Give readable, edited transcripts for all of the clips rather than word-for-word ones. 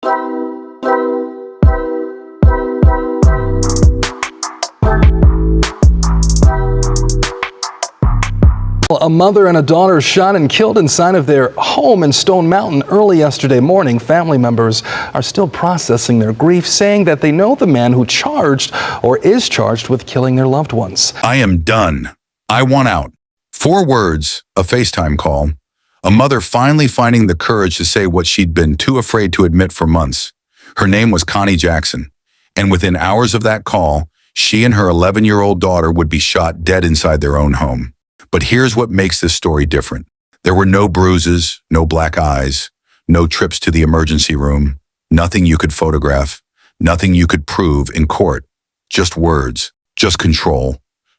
A mother and a daughter shot and killed inside of their home in Stone Mountain early yesterday morning. Family members are still processing their grief, saying that they know the man who is charged with killing their loved ones. I am done. I want out. 4 words, a FaceTime call, a mother finally finding the courage to say what she'd been too afraid to admit for months. Her name was Connie Jackson, and within hours of that call, she and her 11-year-old daughter would be shot dead inside their own home. But here's what makes this story different. There were no bruises, no black eyes, no trips to the emergency room, nothing you could photograph, nothing you could prove in court. Just words, just control,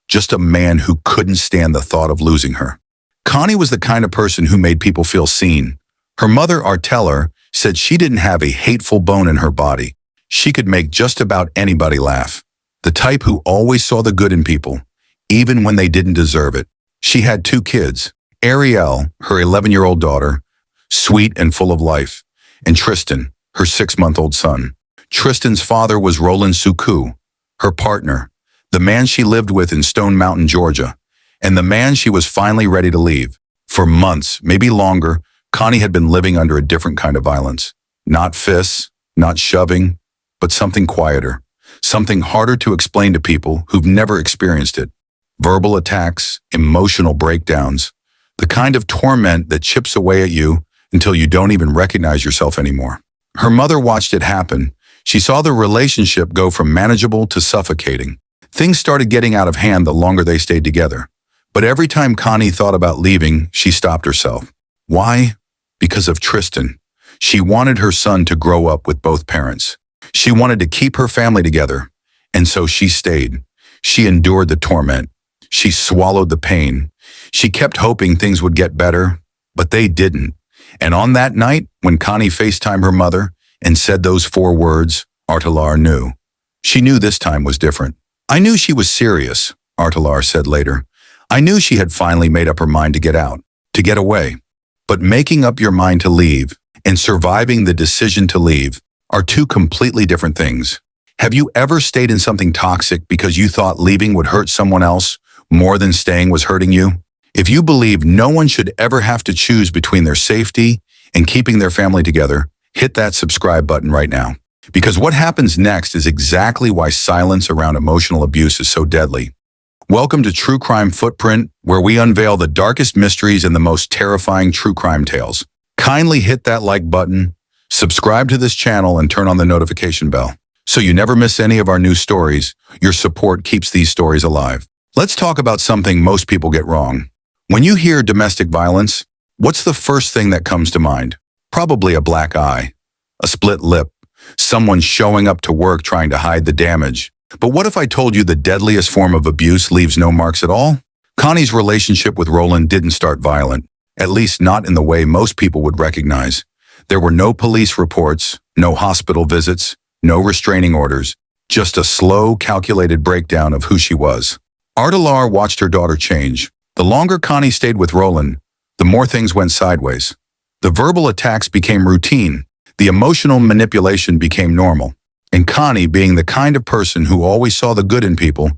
just a man who couldn't stand the thought of losing her. Connie was the kind of person who made people feel seen. Her mother, Arielle, said she didn't have a hateful bone in her body. She could make just about anybody laugh. The type who always saw the good in people, even when they didn't deserve it. She had 2 kids, Arielle, her 11-year-old daughter, sweet and full of life, and Tristan, her 6-month-old son. Tristan's father was Roland Sukoo, her partner, the man she lived with in Stone Mountain, Georgia, and the man she was finally ready to leave. For months, maybe longer, Connie had been living under a different kind of violence. Not fists, not shoving, but something quieter, something harder to explain to people who've never experienced it. Verbal attacks, emotional breakdowns, the kind of torment that chips away at you until you don't even recognize yourself anymore. Her mother watched it happen. She saw the relationship go from manageable to suffocating. Things started getting out of hand the longer they stayed together. But every time Connie thought about leaving, she stopped herself. Why? Because of Tristan. She wanted her son to grow up with both parents. She wanted to keep her family together, and so she stayed. She endured the torment. She swallowed the pain. She kept hoping things would get better, but they didn't. And on that night, when Connie FaceTimed her mother and said those 4 words, Arielle knew. She knew this time was different. I knew she was serious, Arielle said later. I knew she had finally made up her mind to get out, to get away. But making up your mind to leave and surviving the decision to leave are 2 completely different things. Have you ever stayed in something toxic because you thought leaving would hurt someone else more than staying was hurting you? If you believe no one should ever have to choose between their safety and keeping their family together, hit that subscribe button right now. Because what happens next is exactly why silence around emotional abuse is so deadly. Welcome to True Crime Footprint, where we unveil the darkest mysteries and the most terrifying true crime tales. Kindly hit that like button, subscribe to this channel, and turn on the notification bell, so you never miss any of our new stories. Your support keeps these stories alive. Let's talk about something most people get wrong. When you hear domestic violence, what's the first thing that comes to mind? Probably a black eye, a split lip, someone showing up to work trying to hide the damage. But what if I told you the deadliest form of abuse leaves no marks at all? Connie's relationship with Roland didn't start violent, at least not in the way most people would recognize. There were no police reports, no hospital visits, no restraining orders, just a slow, calculated breakdown of who she was. Arielle watched her daughter change. The longer Connie stayed with Roland, the more things went sideways. The verbal attacks became routine. The emotional manipulation became normal. And Connie, being the kind of person who always saw the good in people,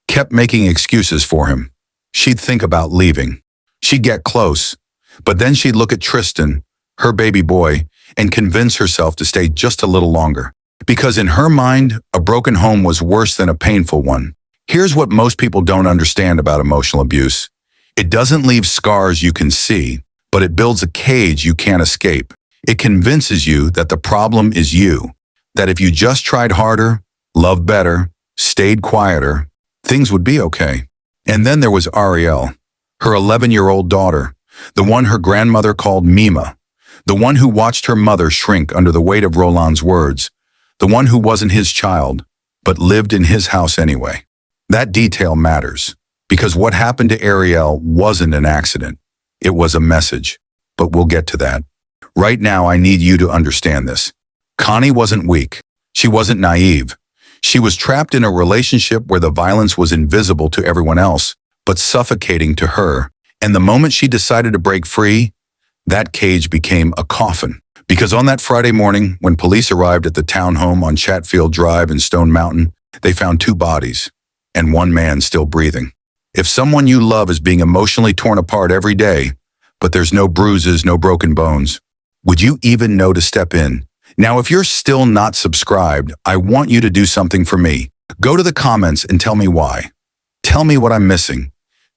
kept making excuses for him. She'd think about leaving. She'd get close, but then she'd look at Tristan, her baby boy, and convince herself to stay just a little longer. Because in her mind, a broken home was worse than a painful one. Here's what most people don't understand about emotional abuse. It doesn't leave scars you can see, but it builds a cage you can't escape. It convinces you that the problem is you, that if you just tried harder, loved better, stayed quieter, things would be okay. And then there was Arielle, her 11-year-old daughter, the one her grandmother called Mima, the one who watched her mother shrink under the weight of Roland's words, the one who wasn't his child, but lived in his house anyway. That detail matters, because what happened to Arielle wasn't an accident. It was a message, but we'll get to that. Right now, I need you to understand this. Connie wasn't weak. She wasn't naive. She was trapped in a relationship where the violence was invisible to everyone else, but suffocating to her. And the moment she decided to break free, that cage became a coffin. Because on that Friday morning, when police arrived at the townhome on Chatfield Drive in Stone Mountain, they found 2 bodies and 1 man still breathing. If someone you love is being emotionally torn apart every day, but there's no bruises, no broken bones, would you even know to step in? Now, if you're still not subscribed, I want you to do something for me. Go to the comments and tell me why. Tell me what I'm missing.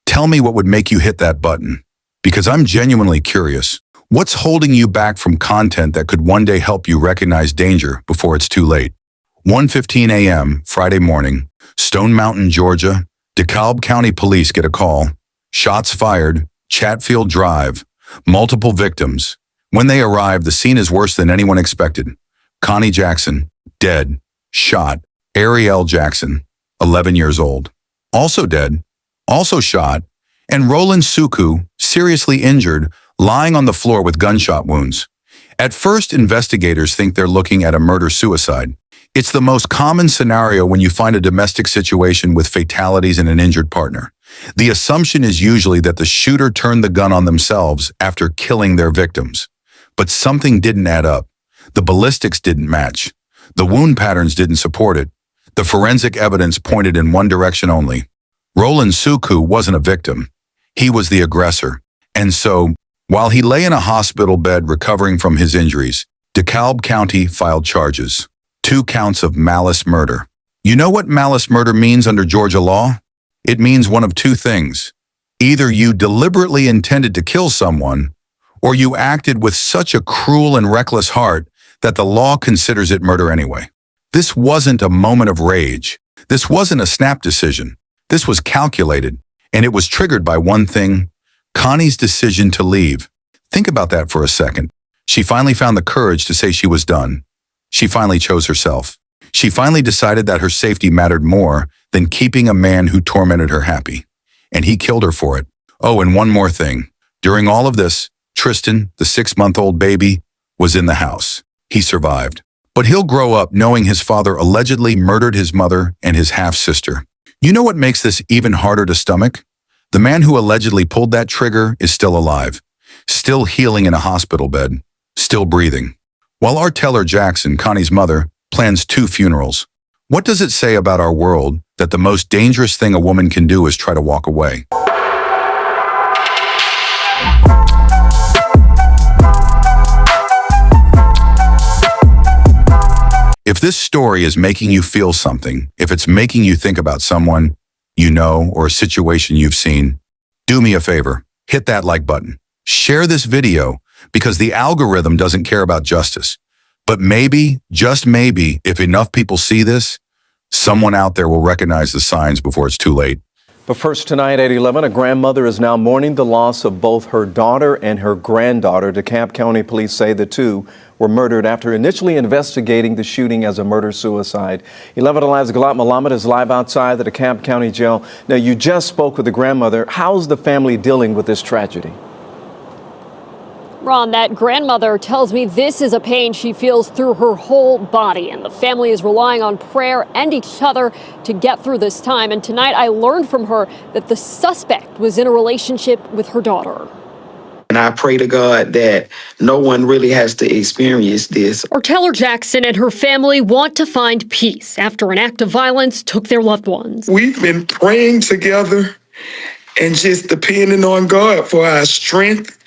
Tell me what would make you hit that button. Because I'm genuinely curious. What's holding you back from content that could one day help you recognize danger before it's too late? 1:15 a.m. Friday morning, Stone Mountain, Georgia, DeKalb County Police get a call. Shots fired, Chatfield Drive, multiple victims. When they arrive, the scene is worse than anyone expected. Connie Jackson, dead, shot. Arielle Jackson, 11 years old, also dead, also shot. And Roland Sukoo, seriously injured, lying on the floor with gunshot wounds. At first, investigators think they're looking at a murder-suicide. It's the most common scenario when you find a domestic situation with fatalities and an injured partner. The assumption is usually that the shooter turned the gun on themselves after killing their victims. But something didn't add up. The ballistics didn't match. The wound patterns didn't support it. The forensic evidence pointed in one direction only. Roland Sukoo wasn't a victim. He was the aggressor. And so, while he lay in a hospital bed recovering from his injuries, DeKalb County filed charges. 2 counts of malice murder. You know what malice murder means under Georgia law? It means one of 2 things. Either you deliberately intended to kill someone, or you acted with such a cruel and reckless heart that the law considers it murder anyway. This wasn't a moment of rage. This wasn't a snap decision. This was calculated, and it was triggered by one thing: Connie's decision to leave. Think about that for a second. She finally found the courage to say she was done. She finally chose herself. She finally decided that her safety mattered more than keeping a man who tormented her happy. And he killed her for it. Oh, and one more thing. During all of this, Tristan, the 6-month-old baby, was in the house. He survived. But he'll grow up knowing his father allegedly murdered his mother and his half-sister. You know what makes this even harder to stomach? The man who allegedly pulled that trigger is still alive, still healing in a hospital bed, still breathing. While Arielle Jackson, Connie's mother, plans 2 funerals. What does it say about our world that the most dangerous thing a woman can do is try to walk away? If this story is making you feel something, if it's making you think about someone you know or a situation you've seen, do me a favor, hit that like button. Share this video because the algorithm doesn't care about justice. But maybe, just maybe, if enough people see this, someone out there will recognize the signs before it's too late. But first tonight at 11, a grandmother is now mourning the loss of both her daughter and her granddaughter. DeKalb County police say the 2 were murdered after initially investigating the shooting as a murder-suicide. 11 Alive's Galat Malamed is live outside the DeKalb County Jail. Now, you just spoke with the grandmother. How's the family dealing with this tragedy? Ron, that grandmother tells me this is a pain she feels through her whole body, and the family is relying on prayer and each other to get through this time. And tonight I learned from her that the suspect was in a relationship with her daughter. And I pray to God that no one really has to experience this. Arielle Jackson and her family want to find peace after an act of violence took their loved ones. We've been praying together and just depending on God for our strength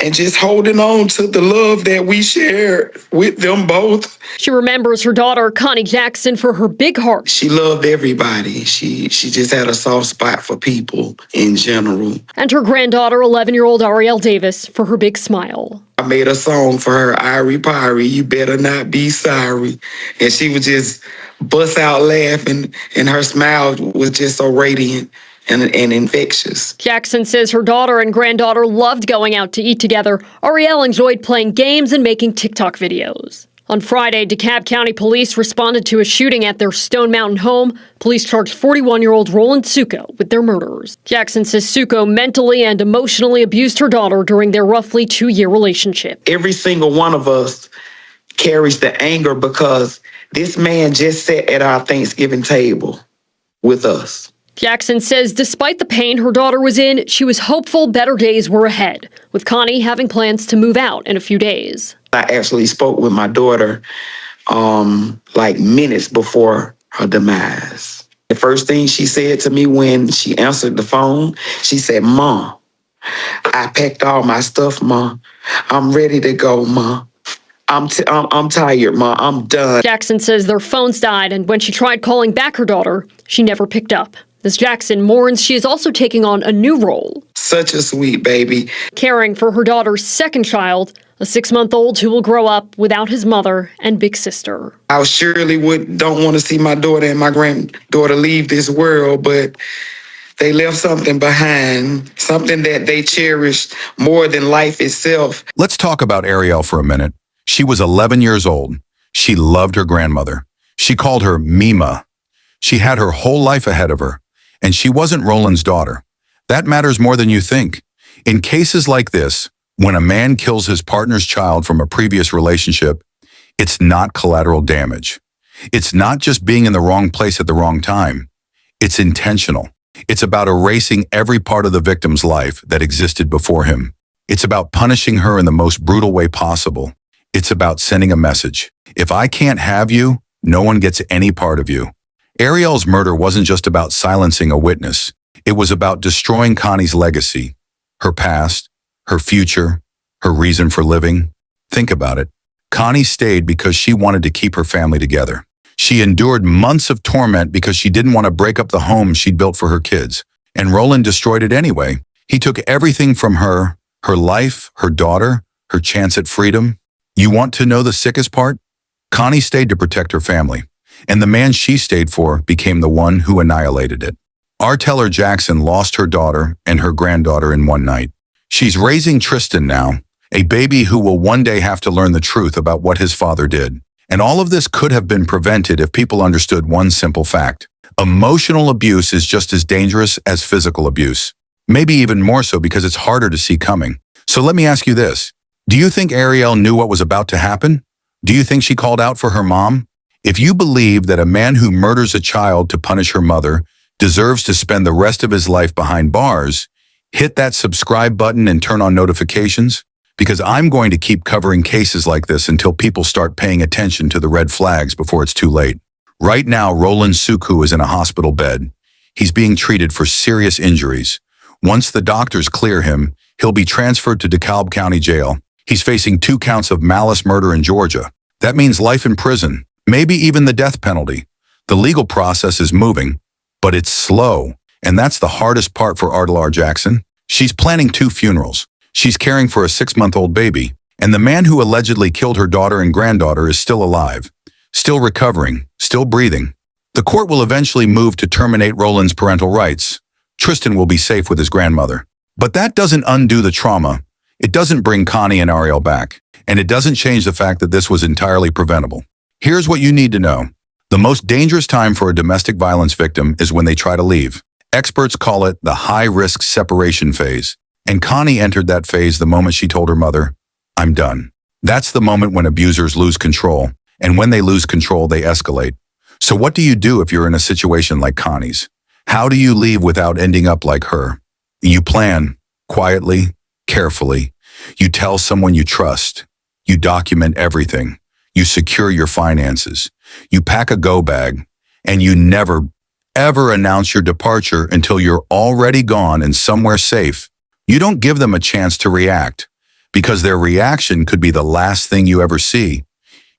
and just holding on to the love that we shared with them both. She remembers her daughter, Connie Jackson, for her big heart. She loved everybody. She just had a soft spot for people in general. And her granddaughter, 11-year-old Arielle Davis, for her big smile. I made a song for her, Irie Pyrie, you better not be sorry. And she would just bust out laughing, and her smile was just so radiant and infectious. Jackson says her daughter and granddaughter loved going out to eat together. Arielle enjoyed playing games and making TikTok videos. On Friday, DeKalb County police responded to a shooting at their Stone Mountain home. Police charged 41-year-old Roland Sukoo with their murders. Jackson says Sukoo mentally and emotionally abused her daughter during their roughly 2-year relationship. Every single one of us carries the anger because this man just sat at our Thanksgiving table with us. Jackson says despite the pain her daughter was in, she was hopeful better days were ahead, with Connie having plans to move out in a few days. I actually spoke with my daughter like minutes before her demise. The first thing she said to me when she answered the phone, she said, "Mom, I packed all my stuff, Mom. I'm ready to go, Mom. I'm tired, Mom. I'm done." Jackson says their phones died, and when she tried calling back her daughter, she never picked up. As Jackson mourns, she is also taking on a new role. Such a sweet baby. Caring for her daughter's second child, a 6-month-old who will grow up without his mother and big sister. I surely don't want to see my daughter and my granddaughter leave this world, but they left something behind, something that they cherished more than life itself. Let's talk about Arielle for a minute. She was 11 years old. She loved her grandmother. She called her Mima. She had her whole life ahead of her, and she wasn't Roland's daughter. That matters more than you think. In cases like this, when a man kills his partner's child from a previous relationship, it's not collateral damage. It's not just being in the wrong place at the wrong time. It's intentional. It's about erasing every part of the victim's life that existed before him. It's about punishing her in the most brutal way possible. It's about sending a message. If I can't have you, no one gets any part of you. Arielle's murder wasn't just about silencing a witness. It was about destroying Connie's legacy, her past, her future, her reason for living. Think about it. Connie stayed because she wanted to keep her family together. She endured months of torment because she didn't want to break up the home she'd built for her kids. And Roland destroyed it anyway. He took everything from her life, her daughter, her chance at freedom. You want to know the sickest part? Connie stayed to protect her family, and the man she stayed for became the one who annihilated it. Arielle Jackson lost her daughter and her granddaughter in one night. She's raising Tristan now, a baby who will one day have to learn the truth about what his father did. And all of this could have been prevented if people understood one simple fact. Emotional abuse is just as dangerous as physical abuse. Maybe even more so because it's harder to see coming. So let me ask you this. Do you think Arielle knew what was about to happen? Do you think she called out for her mom? If you believe that a man who murders a child to punish her mother deserves to spend the rest of his life behind bars, hit that subscribe button and turn on notifications, because I'm going to keep covering cases like this until people start paying attention to the red flags before it's too late. Right now, Roland Sukoo is in a hospital bed. He's being treated for serious injuries. Once the doctors clear him, he'll be transferred to DeKalb County Jail. He's facing 2 counts of malice murder in Georgia. That means life in prison, maybe even the death penalty. The legal process is moving, but it's slow. And that's the hardest part for Arielle Jackson. She's planning 2 funerals. She's caring for a 6-month-old baby. And the man who allegedly killed her daughter and granddaughter is still alive, still recovering, still breathing. The court will eventually move to terminate Roland's parental rights. Tristan will be safe with his grandmother. But that doesn't undo the trauma. It doesn't bring Connie and Arielle back. And it doesn't change the fact that this was entirely preventable. Here's what you need to know. The most dangerous time for a domestic violence victim is when they try to leave. Experts call it the high-risk separation phase. And Connie entered that phase the moment she told her mother, "I'm done." That's the moment when abusers lose control. And when they lose control, they escalate. So what do you do if you're in a situation like Connie's? How do you leave without ending up like her? You plan, quietly, carefully. You tell someone you trust. You document everything. You secure your finances. You pack a go bag. And you never, ever announce your departure until you're already gone and somewhere safe. You don't give them a chance to react, because their reaction could be the last thing you ever see.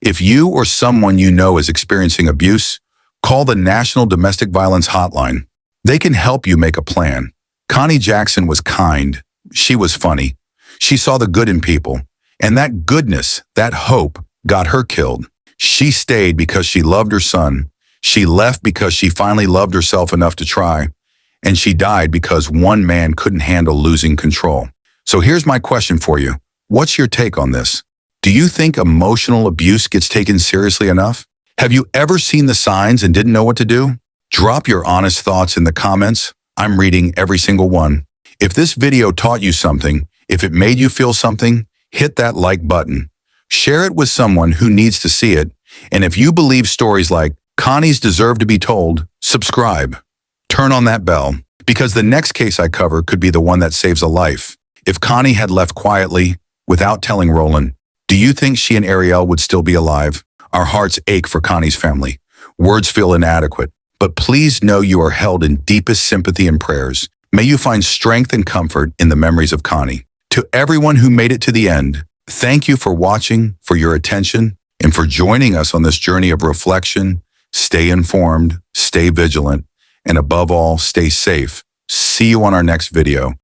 If you or someone you know is experiencing abuse, call the National Domestic Violence Hotline. They can help you make a plan. Connie Jackson was kind. She was funny. She saw the good in people. And that goodness, that hope, got her killed. She stayed because she loved her son. She left because she finally loved herself enough to try. And she died because one man couldn't handle losing control. So here's my question for you. What's your take on this? Do you think emotional abuse gets taken seriously enough? Have you ever seen the signs and didn't know what to do? Drop your honest thoughts in the comments. I'm reading every single one. If this video taught you something, if it made you feel something, hit that like button. Share it with someone who needs to see it. And if you believe stories like Connie's deserve to be told, subscribe. Turn on that bell, because the next case I cover could be the one that saves a life. If Connie had left quietly, without telling Roland, do you think she and Arielle would still be alive? Our hearts ache for Connie's family. Words feel inadequate, but please know you are held in deepest sympathy and prayers. May you find strength and comfort in the memories of Connie. To everyone who made it to the end, thank you for watching, for your attention, and for joining us on this journey of reflection. Stay informed, stay vigilant, and above all, stay safe. See you on our next video.